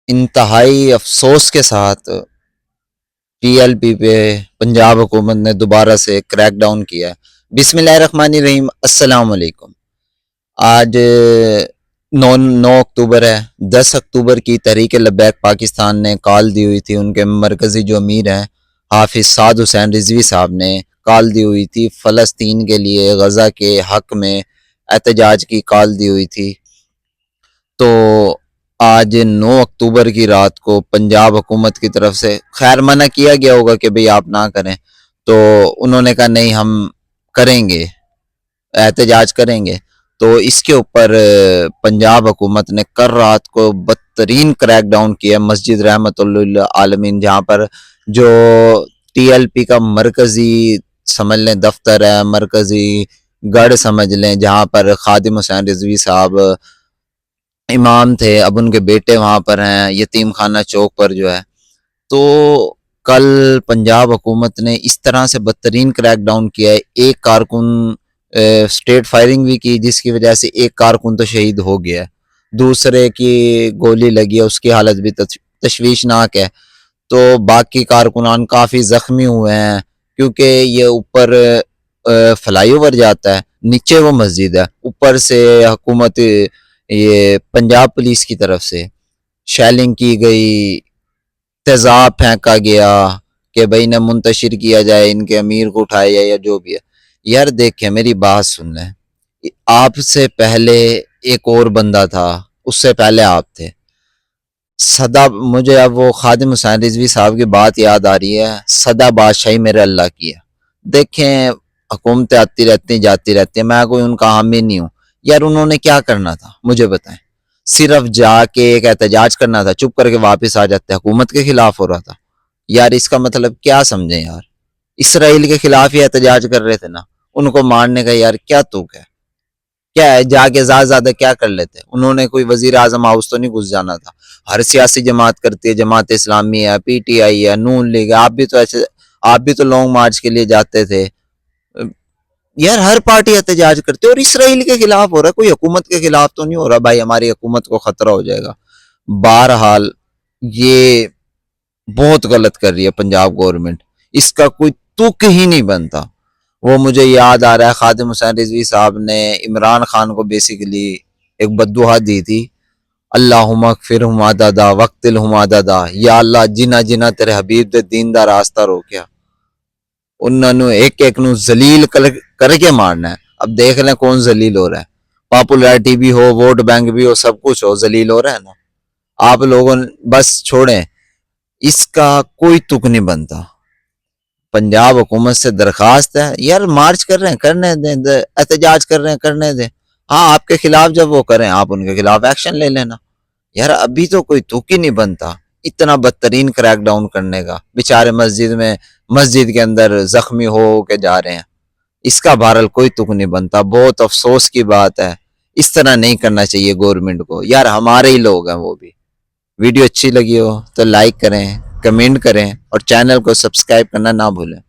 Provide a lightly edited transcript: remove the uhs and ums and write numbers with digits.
انتہائی افسوس کے ساتھ ٹی ایل پی پہ پنجاب حکومت نے دوبارہ سے کریک ڈاؤن کیا ہے۔ بسم اللہ الرحمن الرحیم، السلام علیکم۔ آج 9 اکتوبر ہے۔ 10 اکتوبر کی تحریک لبیک پاکستان نے کال دی ہوئی تھی، ان کے مرکزی جو امیر ہیں حافظ سعد حسین رضوی صاحب نے کال دی ہوئی تھی، فلسطین کے لیے غزہ کے حق میں احتجاج کی کال دی ہوئی تھی۔ تو آج 9 اکتوبر کی رات کو پنجاب حکومت کی طرف سے خیر منع کیا گیا ہوگا کہ بھئی آپ نہ کریں، تو انہوں نے کہا نہیں ہم کریں گے، احتجاج کریں گے۔ تو اس کے اوپر پنجاب حکومت نے کل رات کو بدترین کریک ڈاؤن کیا مسجد رحمت للعالمین، جہاں پر جو ٹی ایل پی کا مرکزی سمجھ لیں دفتر ہے، مرکزی گڑھ سمجھ لیں، جہاں پر خادم حسین رضوی صاحب امام تھے، اب ان کے بیٹے وہاں پر ہیں، یتیم خانہ چوک پر جو ہے۔ تو کل پنجاب حکومت نے اس طرح سے بدترین کریک ڈاؤن کیا ہے، ایک کارکن اسٹیٹ فائرنگ بھی کی، جس کی وجہ سے ایک کارکن تو شہید ہو گیا ہے، دوسرے کی گولی لگی ہے، اس کی حالت بھی تشویشناک ہے۔ تو باقی کارکنان کافی زخمی ہوئے ہیں، کیونکہ یہ اوپر فلائی اوور جاتا ہے، نیچے وہ مسجد ہے، اوپر سے حکومت یہ پنجاب پولیس کی طرف سے شیلنگ کی گئی، تیزاب پھینکا گیا کہ بھائی نہ منتشر کیا جائے، ان کے امیر کو اٹھایا جائے یا جو بھی ہے۔ یار دیکھیں میری بات سن لیں، آپ سے پہلے ایک اور بندہ تھا، اس سے پہلے آپ تھے سدا، مجھے اب وہ خادم حسین رضوی صاحب کی بات یاد آ رہی ہے، سدا بادشاہی میرے اللہ کی ہے۔ دیکھیں حکومتیں آتی رہتی جاتی رہتی ہیں، میں کوئی ان کا حامی نہیں ہوں، یار انہوں نے کیا کرنا تھا مجھے بتائیں؟ صرف جا کے ایک احتجاج کرنا تھا، چپ کر کے واپس آ جاتے، حکومت کے خلاف ہو رہا تھا۔ یار اس کا مطلب کیا سمجھیں یار، اسرائیل کے خلاف ہی احتجاج کر رہے تھے نا، ان کو مارنے کا یار کیا توق ہے؟ کیا ہے جا کے زیادہ زیادہ کیا کر لیتے؟ انہوں نے کوئی وزیر اعظم ہاؤس تو نہیں گھس جانا تھا۔ ہر سیاسی جماعت کرتی ہے، جماعت اسلامی ہے، پی ٹی آئی ہے، نون لیگ ہے، آپ بھی تو لانگ مارچ کے لیے جاتے تھے۔ یار ہر پارٹی احتجاج کرتے اور اسرائیل کے خلاف ہو رہا ہے، کوئی حکومت کے خلاف تو نہیں ہو رہا بھائی، ہماری حکومت کو خطرہ ہو جائے گا۔ بہرحال یہ بہت غلط کر رہی ہے پنجاب گورنمنٹ، اس کا کوئی تک ہی نہیں بنتا۔ وہ مجھے یاد آ رہا ہے خادم حسین رضوی صاحب نے عمران خان کو بیسیکلی ایک بددعا دی تھی، اللہم اغفرہم عددا وقتلہم عددا، یا اللہ جنہ جنہ تیرے حبیب دے دین دا راستہ روکیا انہوں نے ایک ایک نو ذلیل کر کے مارنا ہے۔ اب دیکھ لیں کون ذلیل ہو رہا ہے، پاپولیرٹی بھی ہو، ووٹ بینک بھی ہو، سب کچھ ہو، ذلیل ہو رہا ہے نا۔ آپ لوگوں بس چھوڑیں، اس کا کوئی تک نہیں بنتا۔ پنجاب حکومت سے درخواست ہے یار، مارچ کر رہے ہیں کرنے دیں، احتجاج کر رہے ہیں کرنے دیں، ہاں آپ کے خلاف جب وہ کریں آپ ان کے خلاف ایکشن لے لینا۔ یار ابھی تو کوئی تک ہی نہیں بنتا اتنا بدترین کریک ڈاؤن کرنے کا، بیچارے مسجد کے اندر زخمی ہو کے جا رہے ہیں، اس کا بہرحال کوئی تک نہیں بنتا۔ بہت افسوس کی بات ہے، اس طرح نہیں کرنا چاہیے گورنمنٹ کو، یار ہمارے ہی لوگ ہیں وہ بھی۔ ویڈیو اچھی لگی ہو تو لائک کریں، کمنٹ کریں اور چینل کو سبسکرائب کرنا نہ بھولیں۔